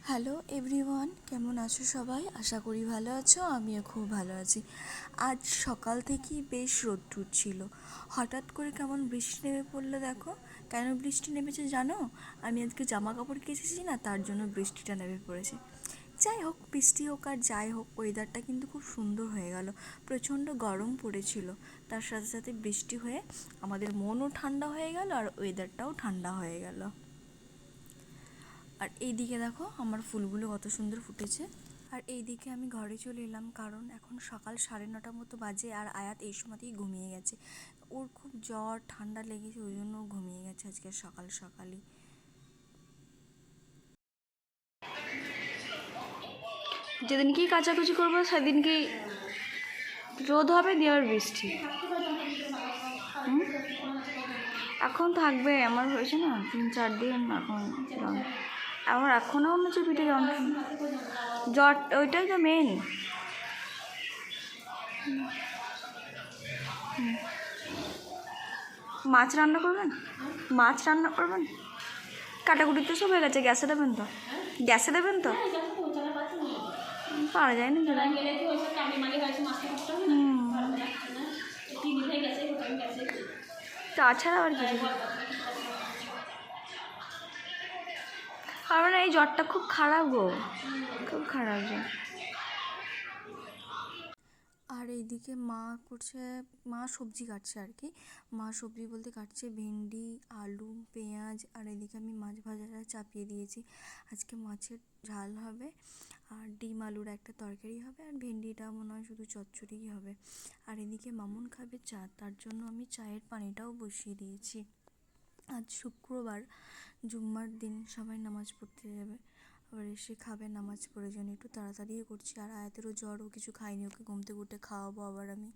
Hello everyone, কেমন আছো সবাই? আশা করি ভালো আছো। আমিও খুব ভালো আছি। আজ সকাল থেকেই বেশ রোদ্দুর ছিল, হঠাৎ করে কেমন বৃষ্টি নেমে পড়লো দেখো। কেন বৃষ্টি নেমেছে জানো? আমি আজকে জামা কাপড় কেচেছি না, তার জন্য বৃষ্টিটা নেমে পড়েছে। যাই হোক, বৃষ্টি হোক আর যাই হোক, ওয়েদারটা কিন্তু খুব সুন্দর হয়ে গেল। প্রচণ্ড গরম পড়েছিল, তার সাথে সাথে বৃষ্টি হয়ে আমাদের মনও ঠান্ডা হয়ে গেল আর ওয়েদারটাও ঠান্ডা হয়ে গেল। আর এইদিকে দেখো আমার ফুলগুলো কত সুন্দর ফুটেছে। আর এইদিকে আমি ঘরে চলে এলাম, কারণ এখন সকাল 9:30 মতো বাজে আর আয়াত এই সময়তেই ঘুমিয়ে গেছে। ওর খুব জ্বর ঠান্ডা লেগেছে, ওই জন্য ঘুমিয়ে গেছে আজকে সকাল সকালই। যেদিন কি কাচাকুচি করবো সেদিন কি রোদ হবে দিয়ে আবার বৃষ্টি। এখন থাকবে, আমার হয়েছে না 3-4 দিন এখন। আমার এখনও মনে হচ্ছে পিঠে যন্ত্রণা, জ্বর, ওইটাই তো মেন। মাছ রান্না করবেন? মাছ রান্না করবেন? কাটাকুটি তো সব হয়ে গেছে, গ্যাসে দেবেন তো? গ্যাসে দেবেন তো? পারা যায় না যেটা। তাছাড়া আবার কিছু কারণ এই জ্বরটা খুব খারাপ গো, খুব খারাপ জ্বর। আর এইদিকে মা সবজি কাটছে আর কি। মা সবজি বলতে কাটছে ভেন্ডি, আলু, পেঁয়াজ। আর এদিকে আমি মাছ ভাজাটা চাপিয়ে দিয়েছি। আজকে মাছের ঝাল হবে আর ডিম আলুর একটা তরকারি হবে, আর ভেন্ডিটা মনে হয় শুধু চচ্চড়িই হবে। আর এদিকে মামুন খাবে চা, তার জন্য আমি চায়ের পানিটাও বসিয়ে দিয়েছি। আজ শুক্রবার, জুম্মার দিন, সবাই নামাজ পড়তে যাবে, আবার এসে খাবে, নামাজ পড়ে যেন একটু তাড়াতাড়িই করছি। আর আয়াতেরও জ্বর, ও কিছু খাইনি, ওকে ঘুম থেকে উঠে খাওয়াবো আবার আমি।